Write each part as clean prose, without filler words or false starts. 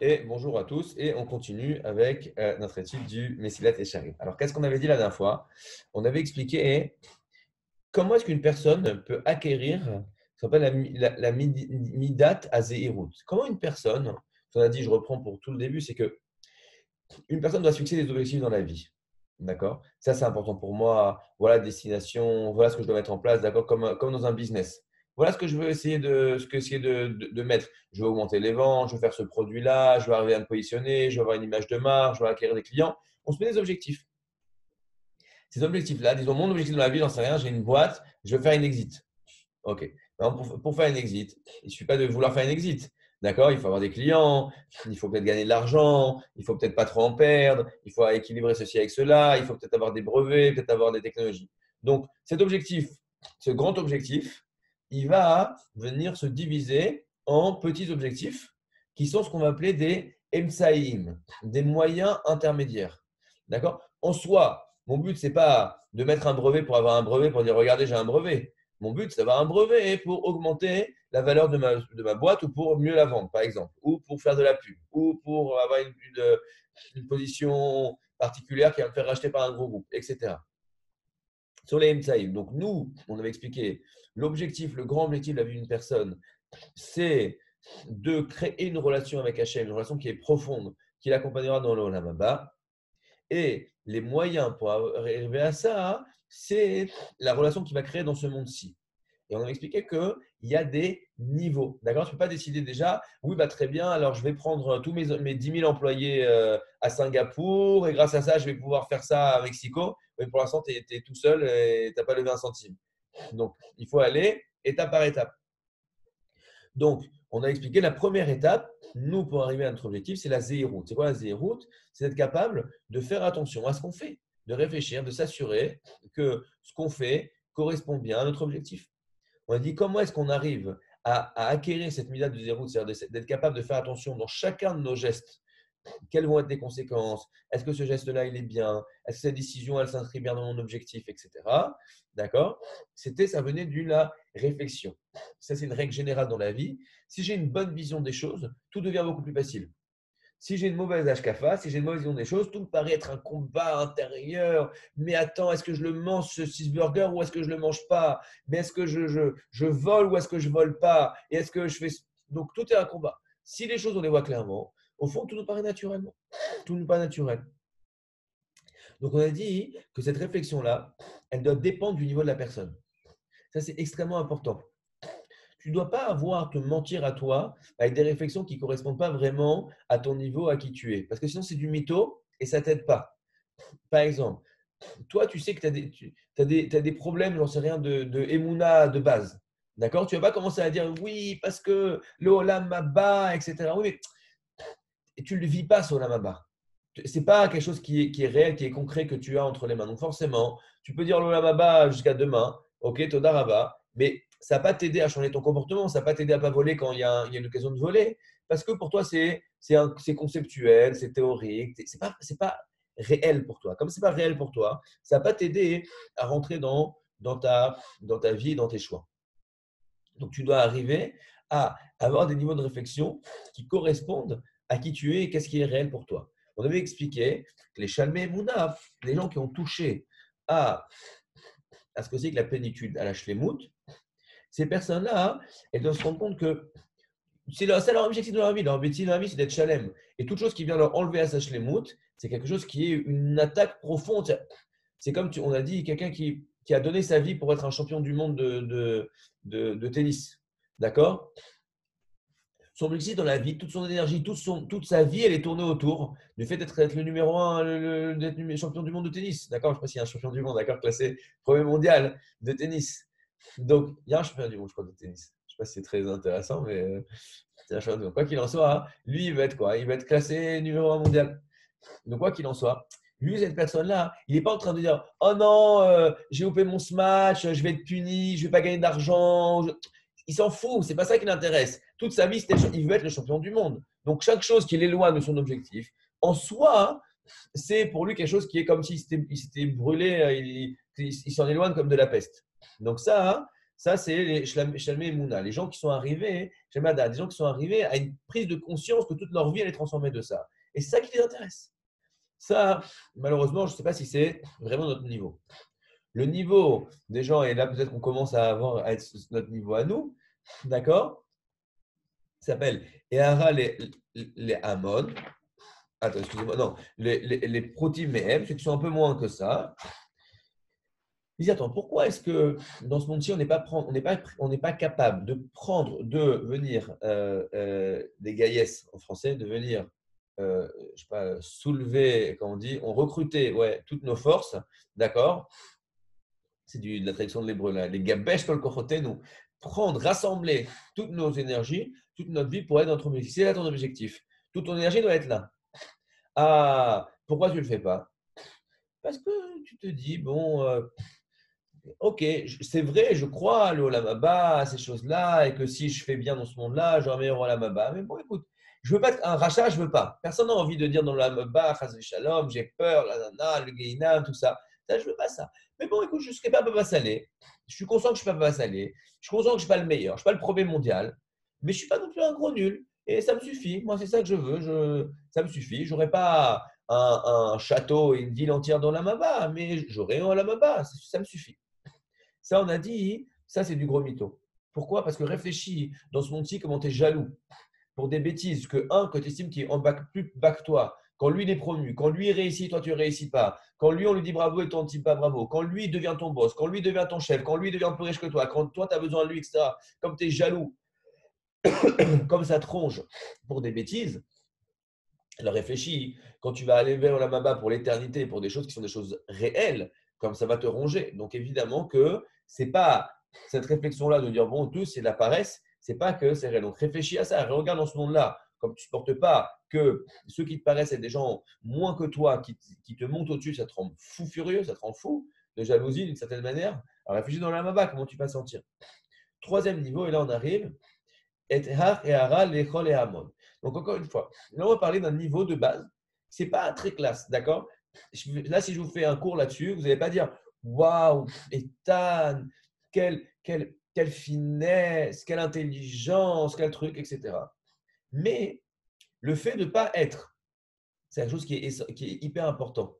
Et bonjour à tous, et on continue avec notre étude du Messilat Yesharim. Alors, qu'est-ce qu'on avait dit la dernière fois? On avait expliqué comment est-ce qu'une personne peut acquérir ce qu'on appelle la Midat Azehirut. Comment une personne, on a dit, je reprends pour tout le début, c'est que une personne doit se fixer des objectifs dans la vie. D'accord? Ça, c'est important pour moi. Voilà, destination, voilà ce que je dois mettre en place, d'accord? Comme dans un business. Voilà ce que je veux essayer de mettre. Je veux augmenter les ventes, je veux faire ce produit-là, je veux arriver à me positionner, je veux avoir une image de marque, je veux acquérir des clients. On se met des objectifs. Ces objectifs-là, disons, mon objectif dans la vie, j'en sais rien, j'ai une boîte, je veux faire une exit. OK. Pour faire une exit, il ne suffit pas de vouloir faire une exit. D'accord? Il faut avoir des clients, il faut peut-être gagner de l'argent, il faut peut-être pas trop en perdre, il faut équilibrer ceci avec cela, il faut peut-être avoir des brevets, peut-être avoir des technologies. Donc, cet objectif, ce grand objectif, il va venir se diviser en petits objectifs qui sont ce qu'on va appeler des emsaïm, des moyens intermédiaires. D'accord? En soi, mon but, ce n'est pas de mettre un brevet pour avoir un brevet, pour dire regardez, j'ai un brevet. Mon but, c'est d'avoir un brevet pour augmenter la valeur de ma boîte ou pour mieux la vendre, par exemple, ou pour faire de la pub, ou pour avoir une position particulière qui va me faire racheter par un gros groupe, etc. Sur les MSAIM, donc nous, on avait expliqué l'objectif, le grand objectif de la vie d'une personne, c'est de créer une relation avec Hachem, une relation qui est profonde, qui l'accompagnera dans le Olam Haba. Et les moyens pour arriver à ça, c'est la relation qu'il va créer dans ce monde-ci. Et on a expliqué qu'il y a des niveaux. D'accord? Tu ne peux pas décider déjà, oui, bah, très bien, alors je vais prendre tous mes 10 000 employés à Singapour et grâce à ça, je vais pouvoir faire ça à Mexico. Mais pour l'instant, tu es tout seul et tu n'as pas levé un centime. Donc, il faut aller étape par étape. Donc, on a expliqué la première étape, nous, pour arriver à notre objectif, c'est la zéroute. C'est quoi la zéroute? C'est d'être capable de faire attention à ce qu'on fait, de réfléchir, de s'assurer que ce qu'on fait correspond bien à notre objectif. On a dit comment est-ce qu'on arrive à acquérir cette mida de zéro, c'est-à-dire d'être capable de faire attention dans chacun de nos gestes. Quelles vont être les conséquences? Est-ce que ce geste-là, il est bien? Est-ce que cette décision, elle s'inscrit bien dans mon objectif, etc. D'accord? Ça venait de la réflexion. Ça, c'est une règle générale dans la vie. Si j'ai une bonne vision des choses, tout devient beaucoup plus facile. Si j'ai une mauvaise HKFA, si j'ai une mauvaise vision des choses, tout me paraît être un combat intérieur. Mais attends, est-ce que je le mange ce cheeseburger ou est-ce que je ne le mange pas? Mais est-ce que je vole ou est-ce que je ne vole pas? Et est-ce que je fais. Donc tout est un combat. Si les choses, on les voit clairement, au fond, tout nous paraît naturellement. Tout nous paraît naturel. Donc on a dit que cette réflexion-là, elle doit dépendre du niveau de la personne. Ça, c'est extrêmement important. Tu ne dois pas avoir à te mentir à toi avec des réflexions qui ne correspondent pas vraiment à ton niveau, à qui tu es. Parce que sinon, c'est du mytho et ça ne t'aide pas. Par exemple, toi, tu sais que tu as des problèmes, j'en sais rien, de Emouna de base. D'accord? Tu ne vas pas commencer à dire oui, parce que le Olam Abba, etc. Oui, mais tu ne le vis pas, ce Olam Abba. Ce n'est pas quelque chose qui est réel, qui est concret que tu as entre les mains. Donc, forcément, tu peux dire le Olam Abba jusqu'à demain, ok, Toda Rabba, mais ça ne va pas t'aider à changer ton comportement, ça ne va pas t'aider à ne pas voler quand il y a une occasion de voler, parce que pour toi, c'est conceptuel, c'est théorique, c'est pas réel pour toi. Comme ce n'est pas réel pour toi, ça ne va pas t'aider à rentrer dans ta vie, dans tes choix. Donc, tu dois arriver à avoir des niveaux de réflexion qui correspondent à qui tu es et qu'est-ce qui est réel pour toi. On avait expliqué que les Shalmei Mouna, les gens qui ont touché à, à ce que c'est que la plénitude, à la Shlemut, ces personnes-là, elles doivent se rendre compte que c'est leur objectif de leur vie. Leur objectif de leur vie, c'est d'être Shalem. Et toute chose qui vient leur enlever à sa Shlemut, c'est quelque chose qui est une attaque profonde. C'est comme on a dit, quelqu'un qui a donné sa vie pour être un champion du monde de tennis. D'accord? Son objectif dans la vie, toute son énergie, toute sa vie, elle est tournée autour du fait d'être le numéro un, d'être champion du monde de tennis. D'accord? Je ne sais pas s'il y a un champion du monde, d'accord, classé premier mondial de tennis. Donc, il y a un champion du monde, je crois, de tennis. Je ne sais pas si c'est très intéressant, mais c'est un champion du monde. Quoi qu'il en soit, hein, lui, il va être quoi? Il va être classé numéro un mondial. Donc, quoi qu'il en soit, lui, cette personne-là, il n'est pas en train de dire oh non, j'ai loupé mon smash, je vais être puni, je ne vais pas gagner d'argent. Il s'en fout, c'est pas ça qui l'intéresse. Toute sa vie, il veut être le champion du monde. Donc, chaque chose qui l'éloigne de son objectif, en soi, c'est pour lui quelque chose qui est comme s'il s'était brûlé, il s'en éloigne comme de la peste. Donc, ça, Ça, c'est les Shalmei Mouna, les gens qui sont arrivés, Shemada, des gens qui sont arrivés à une prise de conscience que toute leur vie, elle est transformée de ça. Et c'est ça qui les intéresse. Ça, malheureusement, je ne sais pas si c'est vraiment notre niveau. Le niveau des gens, et là peut-être qu'on commence à avoir à être notre niveau à nous, d'accord, s'appelle Ehara les Hamon. Attends, excusez-moi, non, les protimes, ceux qui sont un peu moins que ça. Ils disent, attends, pourquoi est-ce que dans ce monde-ci, on n'est pas capable de prendre, de venir, des gaïesses en français, de venir, je sais pas, soulever, comment on dit, on recrutait ouais, toutes nos forces, d'accord. C'est de la traduction de l'hébreu, là. Les gabesh kol nous prendre, rassembler toutes nos énergies, toute notre vie pour être dans notre objectif. C'est là ton objectif. Toute ton énergie doit être là. Ah, pourquoi tu ne le fais pas? Parce que tu te dis, bon, ok, c'est vrai, je crois au Olam Haba, à ces choses-là, et que si je fais bien dans ce monde-là, j'aurai un meilleur Olam Haba. Mais bon, écoute, je veux pas être un rachat, je veux pas. Personne n'a envie de dire dans l'Olam Haba, Chas Shalom, j'ai peur, la nana, le Geinam, tout ça. Ça, je veux pas ça. Mais bon, écoute, je ne serai pas Baba Salé. Je suis conscient que je ne suis pas Baba Salé. Je suis conscient que je ne suis pas le meilleur. Je ne suis pas le premier mondial. Mais je ne suis pas non plus un gros nul. Et ça me suffit. Moi, c'est ça que je veux. Ça me suffit. Je n'aurai pas un château et une ville entière dans l'Olam Haba, mais j'aurai un Olam Haba. Ça me suffit. Ça, on a dit, ça, c'est du gros mytho. Pourquoi? Parce que réfléchis dans ce monde-ci comment tu es jaloux pour des bêtises que tu estimes qu'il est en bac, plus bas que toi. Quand lui, il est promu, quand lui, il réussit, toi, tu ne réussis pas. Quand lui, on lui dit bravo et toi, on ne dit pas bravo. Quand lui, il devient ton boss. Quand lui, devient ton chef. Quand lui, devient plus riche que toi. Quand toi, tu as besoin de lui, etc. Comme tu es jaloux, comme ça te ronge pour des bêtises, alors réfléchis, quand tu vas aller vers la Maba pour l'éternité, pour des choses qui sont des choses réelles, comme ça va te ronger. Donc évidemment que c'est pas cette réflexion-là de dire bon, tout c'est de la paresse, c'est pas que c'est réel. Donc réfléchis à ça, regarde dans ce monde-là, comme tu ne supportes pas que ceux qui te paraissent être des gens moins que toi, qui te montent au-dessus, ça te rend fou furieux, ça te rend fou de jalousie d'une certaine manière. Alors réfléchis dans la Maba, comment tu vas sentir. Troisième niveau, et là on arrive, et har et hara lechol et hamon. Donc, encore une fois, là, on va parler d'un niveau de base. Ce n'est pas très classe, d'accord? Là, si je vous fais un cours là-dessus, vous n'allez pas dire waouh, Ethan, quelle finesse, quelle intelligence, quel truc, etc. Mais le fait de ne pas être, c'est quelque chose qui est hyper important.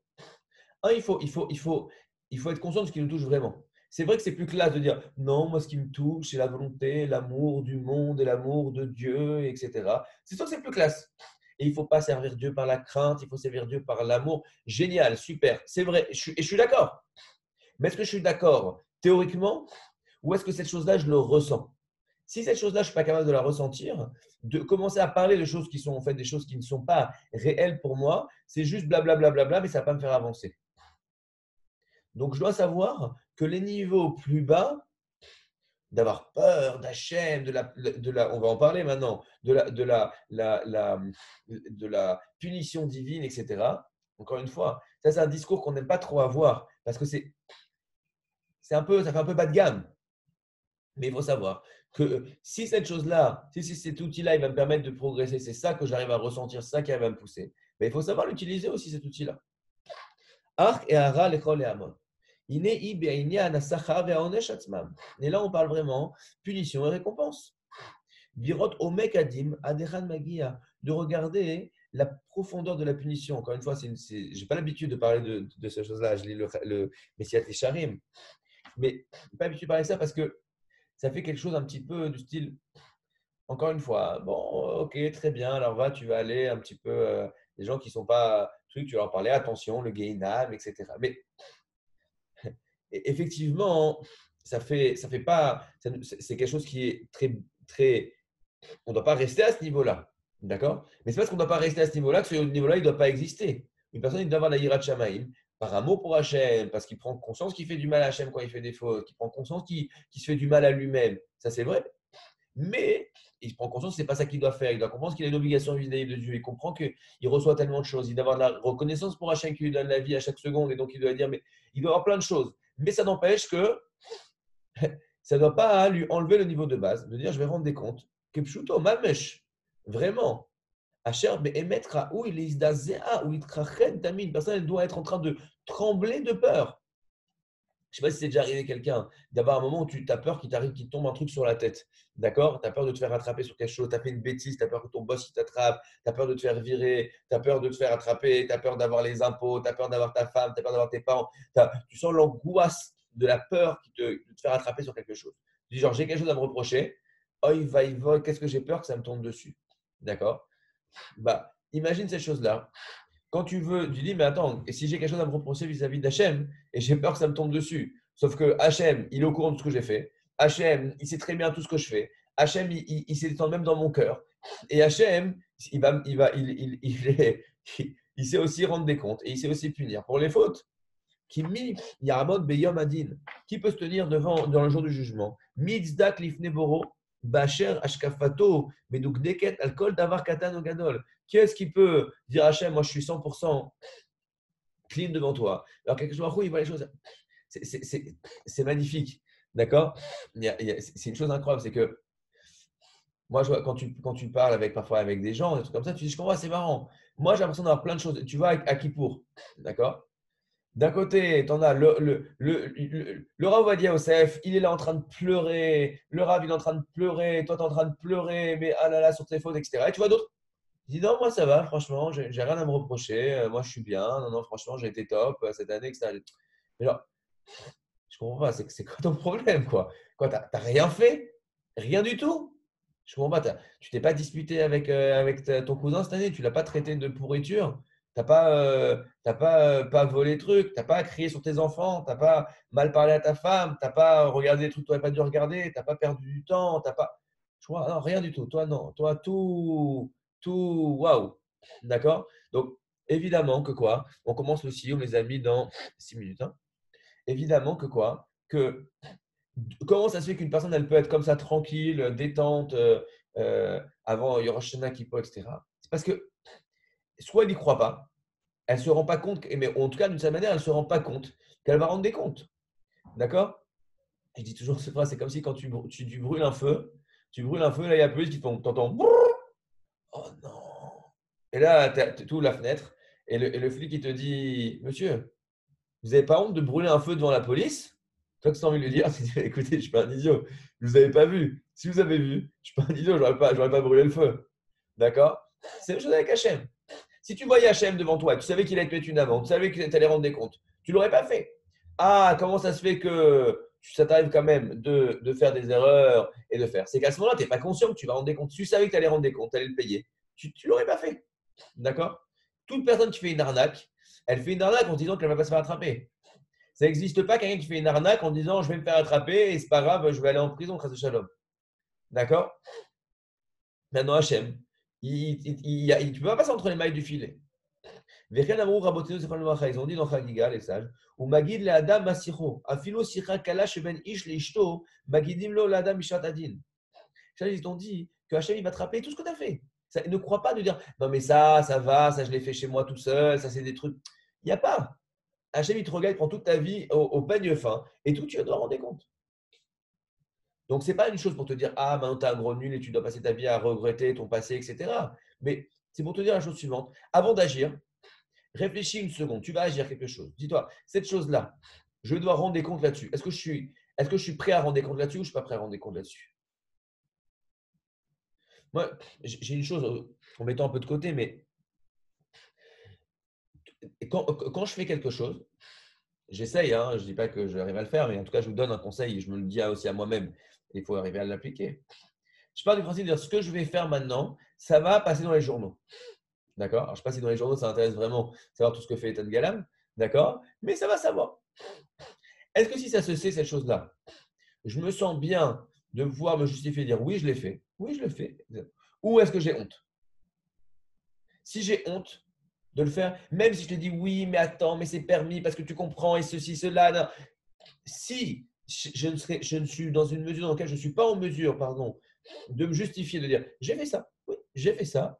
Un, il faut être conscient de ce qui nous touche vraiment. C'est vrai que c'est plus classe de dire non, moi ce qui me touche, c'est la volonté, l'amour du monde et l'amour de Dieu, etc. C'est sûr que c'est plus classe. Et il ne faut pas servir Dieu par la crainte, il faut servir Dieu par l'amour. Génial, super, c'est vrai, et je suis d'accord. Mais est-ce que je suis d'accord théoriquement ou est-ce que cette chose-là, je le ressens? Si cette chose-là, je ne suis pas capable de la ressentir, de commencer à parler de choses qui sont en fait des choses qui ne sont pas réelles pour moi, c'est juste blablabla, mais ça ne va pas me faire avancer. Donc, je dois savoir que les niveaux plus bas, d'avoir peur d'Hachem, on va en parler maintenant, de la punition divine, etc. Encore une fois, ça c'est un discours qu'on n'aime pas trop avoir parce que ça fait un peu bas de gamme. Mais il faut savoir que si cette chose-là, si cet outil-là, il va me permettre de progresser, c'est ça que j'arrive à ressentir, ça qui va me pousser. Mais il faut savoir l'utiliser aussi, cet outil-là. Arc et Hara, l'école et Amon. Et là, on parle vraiment punition et récompense. Virot omek adim aderan magia, de regarder la profondeur de la punition. Encore une fois, je n'ai pas l'habitude de parler de ces choses-là. Je lis le Messiat et Sharim. Mais je n'ai pas l'habitude de parler de ça parce que ça fait quelque chose un petit peu du style, encore une fois, bon, ok, très bien, alors tu vas aller un petit peu, les gens qui ne sont pas trucs, tu vas leur parler, attention, le Gainam, etc. Mais effectivement, ça fait pas, c'est quelque chose qui est très, très, on ne doit pas rester à ce niveau-là, d'accord? Mais c'est parce qu'on ne doit pas rester à ce niveau-là que ce niveau-là, il ne doit pas exister. Une personne, il doit avoir la hirat shamaïm par amour pour Hachem, parce qu'il prend conscience qu'il fait du mal à Hachem quand il fait des fautes, qu'il prend conscience qu'il se fait du mal à lui-même. Ça, c'est vrai. Mais il prend conscience que ce n'est pas ça qu'il doit faire. Il doit comprendre qu'il a une obligation vis-à-vis de Dieu. Il comprend qu'il reçoit tellement de choses. Il doit avoir de la reconnaissance pour Hachem qui lui donne la vie à chaque seconde. Et donc, il doit dire, mais il doit avoir plein de choses. Mais ça n'empêche que ça ne doit pas lui enlever le niveau de base, de dire, je vais rendre des comptes. Que pshuto, mamesh, vraiment. Asher be'emetra, où il est où il trachen tamid. Une personne, elle doit être en train de trembler de peur. Je ne sais pas si c'est déjà arrivé à quelqu'un d'avoir un moment où tu as peur qu'il t'arrive, qu'il te tombe un truc sur la tête. D'accord? Tu as peur de te faire attraper sur quelque chose, tu as fait une bêtise, tu as peur que ton boss il t'attrape, tu as peur de te faire virer, tu as peur de te faire attraper, tu as peur d'avoir les impôts, tu as peur d'avoir ta femme, tu as peur d'avoir tes parents. Tu sens l'angoisse de la peur de te faire attraper sur quelque chose. Tu dis genre, j'ai quelque chose à me reprocher. Oh, il va, qu'est-ce que j'ai peur que ça me tombe dessus. D'accord? Bah, imagine cette chose-là. Quand tu veux, tu dis, mais attends, et si j'ai quelque chose à me reprocher vis-à-vis d'Hachem et j'ai peur que ça me tombe dessus. Sauf que Hachem, il est au courant de ce que j'ai fait. Hachem, il sait très bien tout ce que je fais. Hachem, il s'étend même dans mon cœur. Et Hachem, il sait aussi rendre des comptes et il sait aussi punir pour les fautes. Qui Yaramot Beyom Adin. Qui peut se tenir devant dans le jour du jugement? Mitzdak lifne boro, Bacher ashkafato, meduk deket alkol davar katan gadol. Qui est-ce qui peut dire Hachem, moi je suis 100% clean devant toi? Alors quelque chose, il voit les choses. C'est magnifique. D'accord? C'est une chose incroyable, c'est que moi, je vois, quand tu parles parfois avec des gens, des trucs comme ça, tu dis, je comprends, c'est marrant. Moi, j'ai l'impression d'avoir plein de choses. Tu vois, à Kippour, d'accord? D'un côté, tu en as le Rav Ovadia Yosef, il est là en train de pleurer. Le Rav, il est en train de pleurer. Toi, tu es en train de pleurer, mais ah là là, sur tes fautes, etc. Et tu vois d'autres. Il dit non, moi, ça va, franchement, j'ai rien à me reprocher. Moi, je suis bien. Non, non, franchement, j'ai été top cette année, etc. Mais alors, je comprends pas. C'est quoi ton problème, quoi? Quoi, t'as rien fait? Rien du tout? Je comprends pas. Tu t'es pas disputé avec ton cousin cette année? Tu l'as pas traité de pourriture? T'as pas volé le truc? T'as pas crié sur tes enfants? T'as pas mal parlé à ta femme? T'as pas regardé des trucs que tu n'aurais pas dû regarder? T'as pas perdu du temps? T'as pas. Je crois, non, rien du tout. Toi, non. Toi, tout, waouh. D'accord? Donc, évidemment que quoi? On commence le CEO, mes amis, dans 6 minutes, hein. Évidemment que quoi? Que comment ça se fait qu'une personne, elle peut être comme ça, tranquille, détente, avant Rosh Hashanah, Kippo, etc. C'est parce que soit elle n'y croit pas, elle ne se rend pas compte, mais en tout cas, d'une certaine manière, elle ne se rend pas compte qu'elle va rendre des comptes. D'accord? Je dis toujours cette phrase, c'est comme si quand tu brûles un feu, là, il y a plus qui tombe. Tu entends, oh non. Et là, tu ouvres la fenêtre et le flic, il te dit, monsieur, vous n'avez pas honte de brûler un feu devant la police? Toi, que tu as envie de lui dire, tu dis, écoutez, je ne suis pas un idiot. Vous n'avez pas vu. Si vous avez vu, je ne suis pas un idiot, je n'aurais pas brûlé le feu. D'accord? C'est la même chose avec Hachem. Si tu voyais Hachem devant toi, tu savais qu'il allait te mettre une amende, tu savais que tu allais rendre des comptes, tu ne l'aurais pas fait. Ah, comment ça se fait que ça t'arrive quand même de faire des erreurs et de faire? C'est qu'à ce moment-là, tu n'es pas conscient que tu vas rendre des comptes. Tu savais que tu allais rendre des comptes, tu allais le payer. Tu ne l'aurais pas fait. D'accord? Toute personne qui fait une arnaque, elle fait une arnaque en disant qu'elle ne va pas se faire attraper. Ça n'existe pas quelqu'un qui fait une arnaque en disant je vais me faire attraper et c'est pas grave, je vais aller en prison, grâce à Shalom. D'accord? Maintenant, Hachem, tu ne peux pas passer entre les mailles du filet. Vechen amrou rabotenu zechron levracha. Ils ont dit dans Chagiga, les sages, ou magid le adam masicho, afilo sicha kala sheben ish le ishto, magidim lo le adam mishat adin. Ils ont dit que Hachem, il va te rappeler tout ce que tu as fait. Ça, ne crois pas de dire non, mais ça va, ça je l'ai fait chez moi tout seul, ça c'est des trucs. Il n'y a pas. Hachem, il te regarde, il prend toute ta vie au peigne fin et tout, tu dois rendre compte. Donc, ce n'est pas une chose pour te dire ah, maintenant tu es un gros nul et tu dois passer ta vie à regretter ton passé, etc. Mais c'est pour te dire la chose suivante. Avant d'agir, réfléchis une seconde. Tu vas agir quelque chose. Dis-toi, cette chose-là, je dois rendre compte là-dessus. Est-ce que je suis prêt à rendre compte là-dessus ou je ne suis pas prêt à rendre compte là-dessus? Moi, j'ai une chose, en mettant un peu de côté, mais quand je fais quelque chose, j'essaye, hein, je ne dis pas que j'arrive à le faire, mais en tout cas, je vous donne un conseil et je me le dis aussi à moi-même. Il faut arriver à l'appliquer. Je pars du principe de dire ce que je vais faire maintenant, ça va passer dans les journaux. D'accord? Alors, je ne sais pas si dans les journaux, ça intéresse vraiment savoir tout ce que fait Ethan Galam. D'accord? Mais ça va savoir. Est-ce que si ça se sait, cette chose-là, je me sens bien de pouvoir me justifier et dire oui, je l'ai fait. Oui, je le fais. Ou est-ce que j'ai honte? Si j'ai honte de le faire, même si je te dis oui, mais attends, mais c'est permis parce que tu comprends et ceci, cela. Non. Si je ne suis dans une mesure dans laquelle je ne suis pas en mesure, pardon, de me justifier, de dire j'ai fait ça, oui, j'ai fait ça,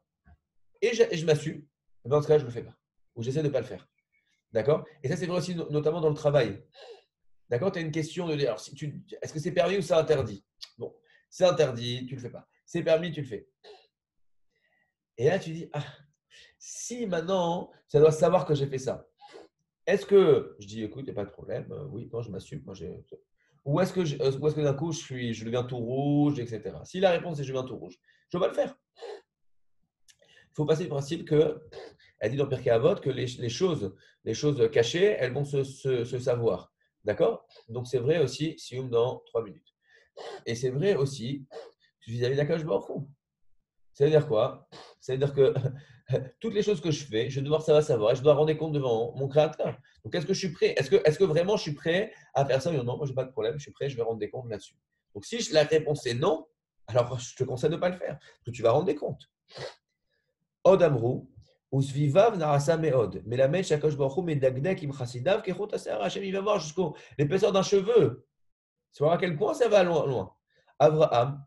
et je m'assume, dans ce cas, je ne le fais pas. Ou j'essaie de ne pas le faire. D'accord? Et ça, c'est vrai aussi, notamment dans le travail. D'accord? Tu as une question de dire alors, est-ce que c'est permis ou c'est interdit? Bon, c'est interdit, tu ne le fais pas. C'est permis, tu le fais. Et là, tu dis ah, si maintenant, ça doit savoir que j'ai fait ça. est-ce que je dis, écoute, il n'y a pas de problème, oui, non, je m'assume, moi j'ai. Ou est-ce que d'un coup, je deviens tout rouge, etc. Si la réponse est je deviens tout rouge, je ne vais pas le faire. Il faut passer du principe que, elle dit dans Pirkei Avot que les choses cachées, elles vont se savoir. D'accord. Donc c'est vrai aussi, Sioum dans 3 minutes. Et c'est vrai aussi vis-à-vis d'Akadosh Baruch Hu. Ça veut dire quoi? Ça veut dire que toutes les choses que je fais, je vais devoir savoir et je dois rendre compte devant mon créateur. Donc, est-ce que je suis prêt? Est-ce que vraiment je suis prêt à faire ça? Oui ou non, moi, je n'ai pas de problème, je suis prêt, je vais rendre des comptes là-dessus. Donc, si la réponse est non, alors je te conseille de ne pas le faire, parce que tu vas rendre des comptes. Od amrou, usvivav narasa meod. Mais la mèche akash baruch hu medagnek im chasidav kechot aser. Hachem, il va voir jusqu'au l'épaisseur d'un cheveu. Tu vois à quel point ça va loin, loin. Avraham,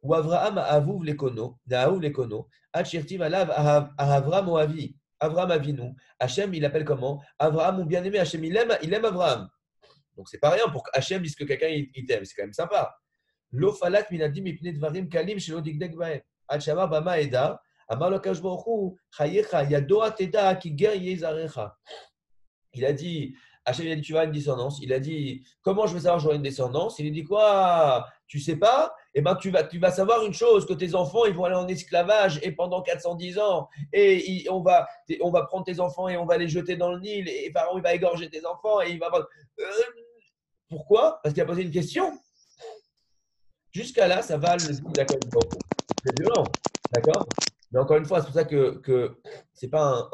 ou Avraham avouv lekono, da'aouv lekono, achirtiv alav Avram oavi, Avram avinu. Hachem, il appelle comment? Avraham, mon bien-aimé, Hachem, il aime Avraham. Donc, c'est pas rien pour que Hachem dise que quelqu'un il t'aime, c'est quand même sympa. Lo falat minadim ipne dvarim kalim shelo digdek bahem. Ad shamar bama eda, amar lo kadosh baruch hu, chayecha, yadoa teda, ki ger yezarecha. Il a dit, Hachem, il a dit, tu vas avoir une descendance. Il a dit, comment je vais savoir que j'aurai une descendance? Il a dit quoi? Tu sais pas? Eh ben, tu vas savoir une chose, que tes enfants, ils vont aller en esclavage et pendant 410 ans. Et on va prendre tes enfants et on va les jeter dans le Nil. Et Pharaon, il va égorger tes enfants et il va. Euh, Pourquoi? Parce qu'il a posé une question. Jusqu'à là, ça va le dit d'accord. C'est violent, d'accord? Mais encore une fois, c'est pour ça que c'est pas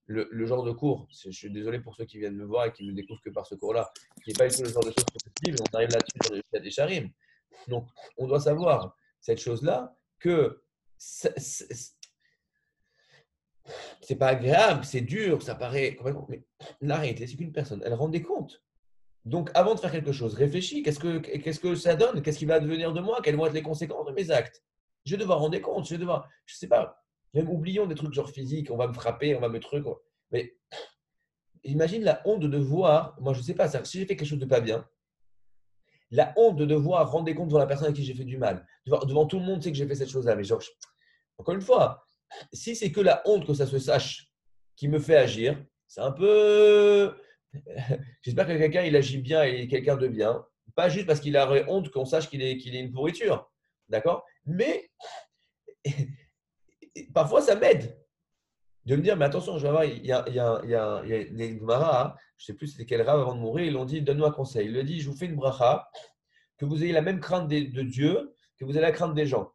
le genre de cours. Je suis désolé pour ceux qui viennent me voir et qui ne me découvrent que par ce cours-là, qui n'est pas du tout le genre de choses que je dis, mais on arrive là-dessus dans le des charim. Donc, on doit savoir cette chose-là que c'est pas agréable, c'est dur, ça paraît complètement. Mais la réalité, c'est qu'une personne, elle rend des comptes. Donc, avant de faire quelque chose, réfléchis. Qu'est-ce que ça donne? Qu'est-ce qui va devenir de moi? Quelles vont être les conséquences de mes actes? Je vais devoir rendre des comptes. Je vais devoir, je sais pas, même oublions des trucs genre physique. On va me frapper, on va me truc. Mais imagine la honte de devoir. Moi, je sais pas, si j'ai fait quelque chose de pas bien, la honte de devoir rendre des comptes devant la personne à qui j'ai fait du mal. Devant tout le monde, sait que j'ai fait cette chose-là. Mais genre, encore une fois, si c'est que la honte que ça se sache qui me fait agir, c'est un peu. J'espère que quelqu'un il agit bien et est quelqu'un de bien. Pas juste parce qu'il a honte qu'on sache qu'il est une pourriture. D'accord? Mais parfois ça m'aide de me dire, mais attention, je vais voir, il y a une Gemara, je ne sais plus c'était quel rave avant de mourir, ils l'ont dit, donne-nous un conseil. Il lui a dit, je vous fais une bracha, que vous ayez la même crainte de Dieu que vous avez la crainte des gens.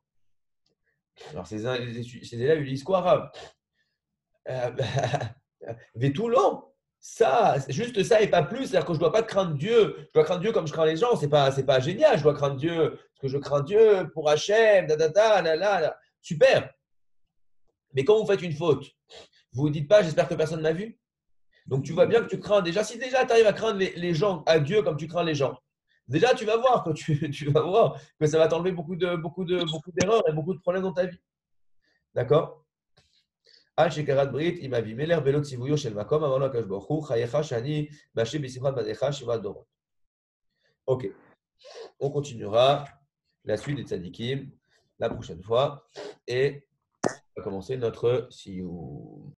Alors ces élèves lui disent quoi, rave? Vétoulan, ça, juste ça et pas plus. C'est-à-dire que je ne dois pas craindre Dieu. Je dois craindre Dieu comme je crains les gens. C'est pas génial. Je dois craindre Dieu parce que je crains Dieu pour Hachem, super. Mais quand vous faites une faute, vous ne dites pas j'espère que personne ne m'a vu. Donc tu vois bien que tu crains déjà. Si déjà tu arrives à craindre les gens, à Dieu comme tu crains les gens, déjà tu vas voir que tu vas voir que ça va t'enlever beaucoup d'erreurs et beaucoup de problèmes dans ta vie. D'accord? עד שכרת ברית עם אבימלך בלא ציוויו של מקום, אמר לו הקדוש ברוך הוא, חייך שאני מאשים בשמחת בניך 7 דורות. Ok, on continuera la suite des tzadikim la prochaine fois et on va commencer notre sioum.